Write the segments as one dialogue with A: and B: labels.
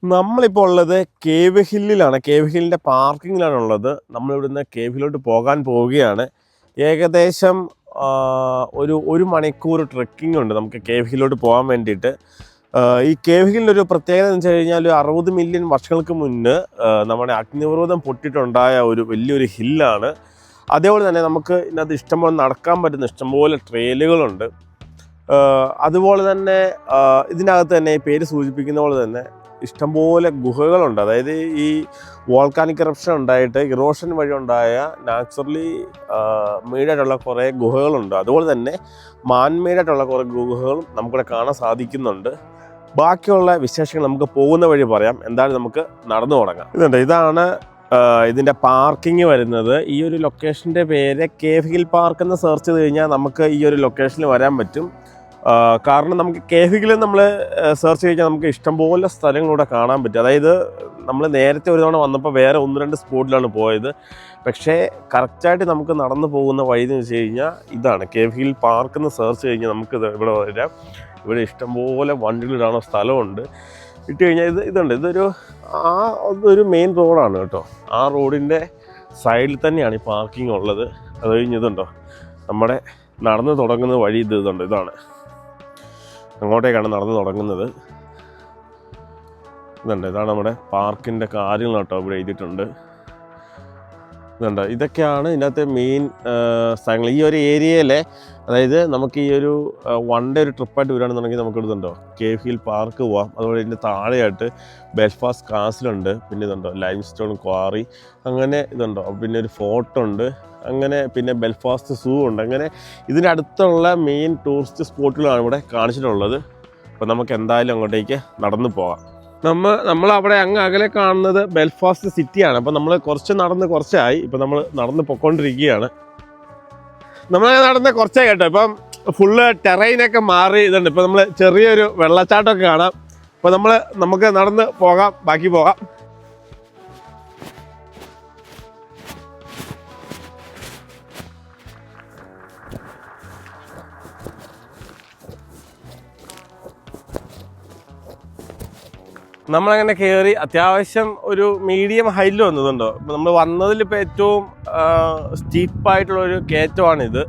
A: നമ്മളിപ്പോൾ ഉള്ളത് cave ഹില്ലിലാണ്. Cave ഹില്ലിൻ്റെ പാർക്കിങ്ങിലാണുള്ളത്. നമ്മളിവിടുന്ന് cave ഹില്ലോട്ട് പോകാൻ പോവുകയാണ്. ഏകദേശം ഒരു മണിക്കൂർ ട്രെക്കിംഗ് ഉണ്ട് നമുക്ക് കേവ് ഹില്ലോട്ട് പോകാൻ വേണ്ടിയിട്ട്. ഈ കേവ് ഹില്ലിൻ്റെ ഒരു പ്രത്യേകത എന്ന് വെച്ച് കഴിഞ്ഞാൽ 60 മില്യൺ വർഷങ്ങൾക്ക് മുന്നേ നമ്മുടെ അഗ്നിപർവ്വതം പൊട്ടിയിട്ടുണ്ടായ ഒരു വലിയൊരു ഹില്ലാണ്. അതേപോലെ തന്നെ നമുക്ക് ഇതിനകത്ത് ഇഷ്ടംപോലെ നടക്കാൻ പറ്റുന്ന ഇഷ്ടംപോലെ ട്രെയിലുകളുണ്ട്. അതുപോലെ തന്നെ ഇതിനകത്ത് തന്നെ പേര് സൂചിപ്പിക്കുന്ന പോലെ തന്നെ ഇഷ്ടംപോലെ ഗുഹകളുണ്ട്. അതായത് ഈ വോൾക്കാനിക് എറപ്ഷൻ ഉണ്ടായിട്ട് ഇറോഷൻ വഴി ഉണ്ടായ നാച്ചുറലി മെയ്ഡായിട്ടുള്ള കുറേ ഗുഹകളുണ്ട്. അതുപോലെ തന്നെ മാൻമെയ്ഡായിട്ടുള്ള കുറേ ഗുഹകളും നമുക്കിവിടെ കാണാൻ സാധിക്കുന്നുണ്ട്. ബാക്കിയുള്ള വിശേഷങ്ങൾ നമുക്ക് പോകുന്ന വഴി പറയാം. എന്തായാലും നമുക്ക് നടന്നു തുടങ്ങാം. ഇതാണ് ഇതിൻ്റെ പാർക്കിംഗ് വരുന്നത്. ഈ ഒരു ലൊക്കേഷൻ്റെ പേര് കേവ് ഹിൽ പാർക്ക് എന്ന് സെർച്ച് ചെയ്ത് കഴിഞ്ഞാൽ നമുക്ക് ഈ ഒരു ലൊക്കേഷനിൽ വരാൻ പറ്റും. കാരണം നമുക്ക് കേവ് ഹില്ലിൽ നമ്മൾ സെർച്ച് ചെയ്താൽ നമുക്ക് ഇഷ്ടംപോലെ സ്ഥലങ്ങളിലൂടെ കാണാൻ പറ്റും. അതായത് നമ്മൾ നേരത്തെ ഒരു തവണ വന്നപ്പോൾ വേറെ 1-2 സ്പോട്ടിലാണ് പോയത്. പക്ഷേ കറക്റ്റായിട്ട് നമുക്ക് നടന്നു പോകുന്ന വഴി എന്ന് വെച്ച് കഴിഞ്ഞാൽ ഇതാണ് കേവ് ഹിൽ പാർക്ക് എന്ന് സെർച്ച് കഴിഞ്ഞാൽ നമുക്ക് ഇവിടെ വരാം. ഇവിടെ ഇഷ്ടംപോലെ വണ്ടികളിടാനുള്ള സ്ഥലമുണ്ട്. ഇട്ട് കഴിഞ്ഞാൽ ഇതൊരു മെയിൻ റോഡാണ് കേട്ടോ. ആ റോഡിൻ്റെ സൈഡിൽ തന്നെയാണ് ഈ പാർക്കിംഗ് ഉള്ളത്. അത് കഴിഞ്ഞിതുണ്ടോ നമ്മുടെ നടന്നു തുടങ്ങുന്ന വഴി ഇതാണ്. അങ്ങോട്ടേക്കാണ് നടന്നു തുടങ്ങുന്നത്. ഇതാണ് നമ്മുടെ പാർക്കിൻ്റെ കാര്യങ്ങൾ കേട്ടോ ഇവിടെ എഴുതിയിട്ടുണ്ട്. ഇതൊക്കെയാണ് ഇതിനകത്തെ മെയിൻ സ്ഥലങ്ങൾ. ഈ ഒരു ഏരിയയിലെ അതായത് നമുക്ക് ഈ ഒരു 1 ഡേ ഒരു ട്രിപ്പായിട്ട് വരികയാണെന്നുണ്ടെങ്കിൽ നമുക്ക് ഇതുണ്ടോ കേവ് ഹിൽ പാർക്ക് പോവാം. അതുപോലെ ഇതിൻ്റെ താഴെയായിട്ട് ബെൽഫാസ്റ്റ് കാസിലുണ്ട്. പിന്നെ ലൈം സ്റ്റോൺ ക്വാറി, അങ്ങനെ പിന്നെ ഒരു ഫോർട്ട് ഉണ്ട്, അങ്ങനെ പിന്നെ ബെൽഫാസ്റ്റ് സൂ ഉണ്ട്. അങ്ങനെ ഇതിൻ്റെ അടുത്തുള്ള മെയിൻ ടൂറിസ്റ്റ് സ്പോട്ടുകളാണ് ഇവിടെ കാണിച്ചിട്ടുള്ളത്. അപ്പോൾ നമുക്ക് എന്തായാലും അങ്ങോട്ടേക്ക് നടന്നു പോകാം. നമ്മളവിടെ അങ്ങ് അകലെ കാണുന്നത് ബെൽഫാസ്റ്റ് സിറ്റിയാണ്. അപ്പോൾ നമ്മൾ കുറച്ചായി. ഇപ്പോൾ നമ്മൾ നടന്ന് പൊയ്ക്കൊണ്ടിരിക്കുകയാണ്. നമ്മൾ നടന്ന് കുറച്ചായി കേട്ടോ. ഇപ്പം ഫുള്ള് ടെറൈനൊക്കെ മാറി ഇപ്പോൾ നമ്മൾ ചെറിയൊരു വെള്ളച്ചാട്ടമൊക്കെ കാണാം. അപ്പോൾ നമുക്ക് നടന്ന് പോകാം, ബാക്കി പോകാം. നമ്മളങ്ങനെ കയറി അത്യാവശ്യം ഒരു മീഡിയം ഹൈറ്റിൽ വന്നതുണ്ടോ. ഇപ്പോൾ നമ്മൾ വന്നതിലിപ്പോൾ ഏറ്റവും സ്റ്റീപ്പായിട്ടുള്ളൊരു കയറ്റമാണിത്.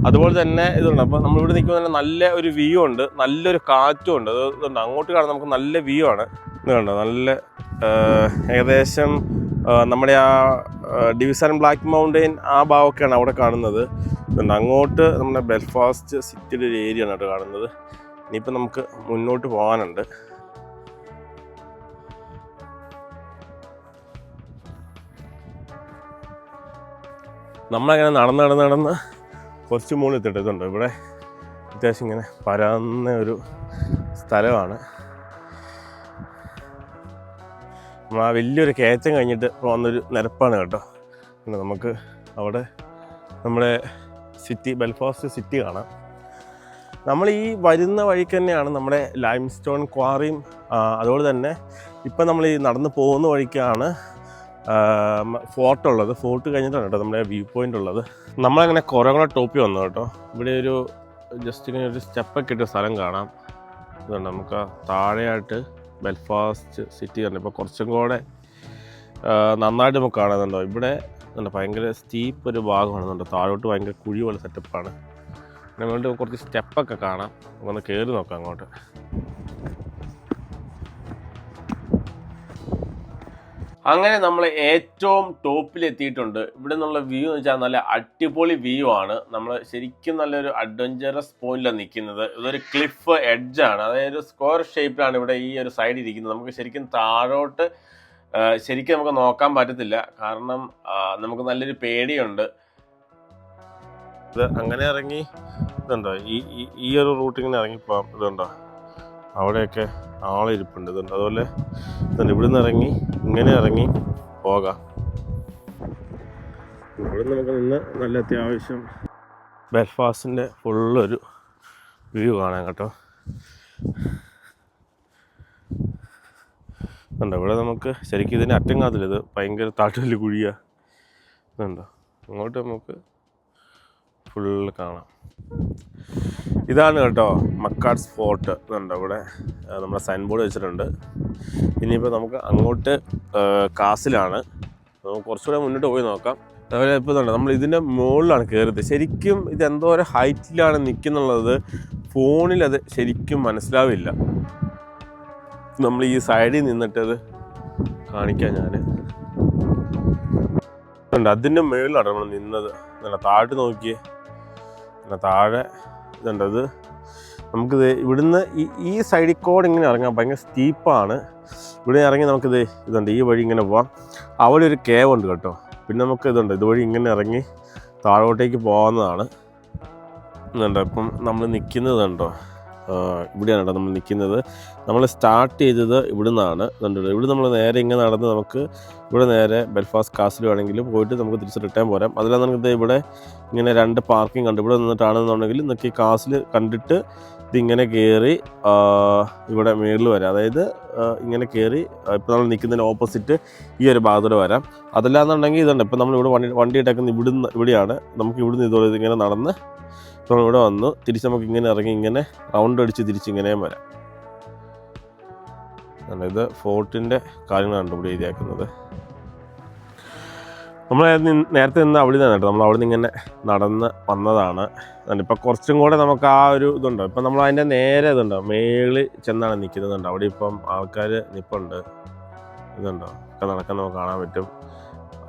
A: അതുപോലെ തന്നെ ഇതുണ്ട്. അപ്പോൾ നമ്മളിവിടെ നിൽക്കുമ്പോൾ തന്നെ നല്ല ഒരു വ്യൂ ഉണ്ട്, നല്ലൊരു കാറ്റും ഉണ്ട്. അതുകൊണ്ട് അങ്ങോട്ട് കാണാൻ നമുക്ക് നല്ല വ്യൂ ആണ്. ഇത് കണ്ടോ, നല്ല ഏകദേശം നമ്മുടെ ആ ഡിവിസൺ ബ്ലാക്ക് മൗണ്ടെയിൻ ആ ഭാഗമൊക്കെയാണ് അവിടെ കാണുന്നത്. ഇതുണ്ട് അങ്ങോട്ട് നമ്മുടെ ബെൽഫാസ്റ്റ് സിറ്റിയുടെ ഒരു ഏരിയ ആണ് കേട്ടോ കാണുന്നത്. ഇനിയിപ്പോൾ നമുക്ക് മുന്നോട്ട് പോകാനുണ്ട്. നമ്മളങ്ങനെ നടന്ന് കുറച്ച് മുകളിൽ എത്തിയിട്ടുണ്ട്. ഇവിടെ അത്യാവശ്യം ഇങ്ങനെ പരന്ന ഒരു സ്ഥലമാണ്. നമ്മൾ ആ വലിയൊരു കയറ്റം കഴിഞ്ഞിട്ട് വന്നൊരു നിരപ്പാണ് കേട്ടോ. പിന്നെ നമുക്ക് അവിടെ നമ്മുടെ ബെൽഫാസ്റ്റ് സിറ്റി കാണാം. നമ്മൾ ഈ വരുന്ന വഴിക്ക് തന്നെയാണ് നമ്മുടെ ലൈം സ്റ്റോൺ ക്വാറിയും അതുപോലെ തന്നെ ഇപ്പം നമ്മൾ ഈ നടന്ന് പോകുന്ന വഴിക്കാണ് ഫോർട്ട് ഉള്ളത്. ഫോർട്ട് കഴിഞ്ഞിട്ടാണ് കേട്ടോ നമ്മുടെ വ്യൂ പോയിൻ്റ് ഉള്ളത്. നമ്മളങ്ങനെ കുറേ ടോപ്പിൽ വന്നു കേട്ടോ. ഇവിടെ ഒരു ജസ്റ്റ് ഇങ്ങനെ ഒരു സ്റ്റെപ്പൊക്കെ ഇട്ട സ്ഥലം കാണാം. ഇതുണ്ട് നമുക്ക് താഴെയായിട്ട് ബെൽഫാസ്റ്റ് സിറ്റി തന്നെ. ഇപ്പോൾ കുറച്ചും കൂടെ നന്നായിട്ട് നമുക്ക് കാണുന്നുണ്ടോ. ഇവിടെ ഭയങ്കര സ്റ്റീപ്പ് ഒരു ഭാഗമാണ്. താഴോട്ട് ഭയങ്കര കുഴി പോലെ സെറ്റപ്പാണ്. നമ്മളുടെ കുറച്ച് സ്റ്റെപ്പൊക്കെ കാണാം. നമുക്കൊന്ന് കയറി നോക്കാം അങ്ങോട്ട്. അങ്ങനെ നമ്മൾ ഏറ്റവും ടോപ്പിലെത്തിയിട്ടുണ്ട്. ഇവിടെ നിന്നുള്ള വ്യൂ എന്ന് വെച്ചാൽ നല്ല അടിപൊളി വ്യൂ ആണ്. നമ്മൾ ശരിക്കും നല്ലൊരു അഡ്വഞ്ചറസ് പോയിന്റിലാണ് നിൽക്കുന്നത്. ഇതൊരു ക്ലിഫ് എഡ്ജാണ്, അതായത് സ്ക്വയർ ഷേപ്പിലാണ് ഇവിടെ ഈ ഒരു സൈഡ് ഇരിക്കുന്നത്. നമുക്ക് ശരിക്കും താഴോട്ട് ശരിക്കും നമുക്ക് നോക്കാൻ പറ്റത്തില്ല, കാരണം നമുക്ക് നല്ലൊരു പേടിയുണ്ട്. ഇത് അങ്ങനെ ഇറങ്ങി ഇതുണ്ടോ ഈ ഒരു റൂട്ടിങ്ങനെ ഇറങ്ങിപ്പോവാം. ഇതുണ്ടോ അവിടെയൊക്കെ ആളിരിപ്പുണ്ട്. ഇതുണ്ട് അതുപോലെ ഇവിടെ നിന്ന് ഇങ്ങനെ ഇറങ്ങി പോകാം. ഇവിടെ നമുക്ക് നിന്ന് നല്ല അത്യാവശ്യം ബെൽഫാസ്റ്റിൻ്റെ ഫുള്ളൊരു വ്യൂ കാണാം കേട്ടോ. ഇതുണ്ടോ ഇവിടെ നമുക്ക് ശരിക്കും ഇതിൻ്റെ അറ്റം കാത്തില്ല, ഇത് ഭയങ്കര താട്ടുവല്ലി കുഴിയാണ്. ഇതുണ്ടോ അങ്ങോട്ട് നമുക്ക് ഫുള്ള് കാണാം. ഇതാണ് കേട്ടോ മക്കാഡ്സ് ഫോർട്ട്. ഇതുണ്ട് ഇവിടെ നമ്മുടെ സൈൻ ബോർഡ് വെച്ചിട്ടുണ്ട്. ഇനിയിപ്പോൾ നമുക്ക് അങ്ങോട്ട് കാസിലാണ്, നമുക്ക് കുറച്ചുകൂടെ മുന്നോട്ട് പോയി നോക്കാം. അതുപോലെ ഇപ്പോൾ ഇതുണ്ട് നമ്മൾ ഇതിൻ്റെ മുകളിലാണ് കയറിയത്. ശരിക്കും ഇതെന്തോ ഒരു ഹൈറ്റിലാണ് നിൽക്കുന്നുള്ളത് ഫോണിൽ അത് ശരിക്കും മനസ്സിലാവില്ല. നമ്മൾ ഈ സൈഡിൽ നിന്നിട്ടത് കാണിക്കാം. ഞാൻ ഉണ്ട് അതിൻ്റെ മുകളിലാണ് നമ്മൾ നിന്നത്. താഴോട്ട് നോക്കിയേ, താഴെ ഇതുണ്ട്. അത് നമുക്കിത് ഇവിടുന്ന് ഈ സൈഡിൽ കൂടെ ഇങ്ങനെ ഇറങ്ങാം. ഭയങ്കര സ്റ്റീപ്പാണ്. ഇവിടെ ഇറങ്ങി നമുക്കിത് ഇതുണ്ട് ഈ വഴി ഇങ്ങനെ പോവാം. അവിടെ ഒരു കേവ് ഉണ്ട് കേട്ടോ. പിന്നെ നമുക്ക് ഇതുണ്ട് ഇതുവഴി ഇങ്ങനെ ഇറങ്ങി താഴോട്ടേക്ക് പോകാവുന്നതാണ്. ഇതുണ്ട് ഇപ്പം നമ്മൾ നിൽക്കുന്നത് കണ്ടോ, ഇവിടെയാണ് കേട്ടോ നമ്മൾ നിൽക്കുന്നത്. നമ്മൾ സ്റ്റാർട്ട് ചെയ്തത് ഇവിടെ നിന്നാണ്. ഇതുണ്ട് ഇവിടെ നമ്മൾ നേരെ ഇങ്ങനെ നടന്ന് നമുക്ക് ഇവിടെ നേരെ ബെൽഫാസ്റ്റ് കാസിൽ വേണമെങ്കിൽ പോയിട്ട് നമുക്ക് തിരിച്ച് റിട്ടേൺ പോരാം. അതിലാണ് നമുക്ക് ഇവിടെ ഇങ്ങനെ 2 പാർക്കിംഗ് കണ്ട് ഇവിടെ നിന്നിട്ടാണെന്നുണ്ടെങ്കിൽ നമുക്ക് ഈ കാസിൽ കണ്ടിട്ട് ഇതിങ്ങനെ കയറി ഇവിടെ മേളിൽ വരാം. അതായത് ഇങ്ങനെ കയറി ഇപ്പോൾ നമ്മൾ നിൽക്കുന്നതിന് ഓപ്പോസിറ്റ് ഈ ഒരു ഭാഗത്തോടെ വരാം. അതല്ലാന്നുണ്ടെങ്കിൽ ഇതുണ്ട് ഇപ്പം നമ്മളിവിടെ വണ്ടി ഇട്ടേക്കുന്നത് ഇവിടെയാണ്. നമുക്ക് ഇവിടുന്ന് ഇതുപോലെ ഇതിങ്ങനെ നടന്ന് നമ്മളിവിടെ വന്നു തിരിച്ച് നമുക്ക് ഇങ്ങനെ ഇറങ്ങി ഇങ്ങനെ റൗണ്ട് അടിച്ച് തിരിച്ചിങ്ങനെയും വരാം. ഇത് ഫോർട്ടിൻ്റെ കാര്യങ്ങളാണ് ഇവിടെ എഴുതിയാക്കുന്നത്. നമ്മൾ നേരത്തെ നിന്ന് അവിടെ നിന്നാണ് കേട്ടോ, നമ്മൾ അവിടെ നിന്ന് ഇങ്ങനെ നടന്ന് വന്നതാണ്. ഇപ്പം കുറച്ചും കൂടെ നമുക്ക് ആ ഒരു ഇതുണ്ടോ, ഇപ്പം നമ്മൾ അതിൻ്റെ നേരെ ഇതുണ്ടോ മേളിൽ ചെന്നാണ് നിൽക്കുന്നതുണ്ടോ. അവിടെ ഇപ്പം ആൾക്കാർ നിൽപ്പുണ്ട്. ഇതുണ്ടോ ഒക്കെ നടക്കാൻ നമുക്ക് കാണാൻ പറ്റും.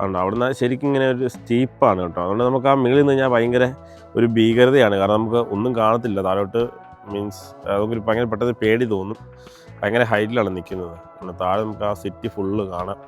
A: ഉണ്ട് അവിടുന്ന് ശരിക്കും ഇങ്ങനെ ഒരു സ്റ്റീപ്പാണ് കേട്ടോ. അതുകൊണ്ട് നമുക്ക് ആ മേളിൽ നിന്ന് കഴിഞ്ഞാൽ ഭയങ്കര ഒരു ഭീകരതയാണ്. കാരണം നമുക്ക് ഒന്നും കാണത്തില്ല താഴോട്ട്. മീൻസ് നമുക്ക് ഭയങ്കര പെട്ടെന്ന് പേടി തോന്നും. ഭയങ്കര ഹൈറ്റിലാണ് നിൽക്കുന്നത്. താഴെ നമുക്ക് ആ സിറ്റി ഫുള്ള് കാണാം.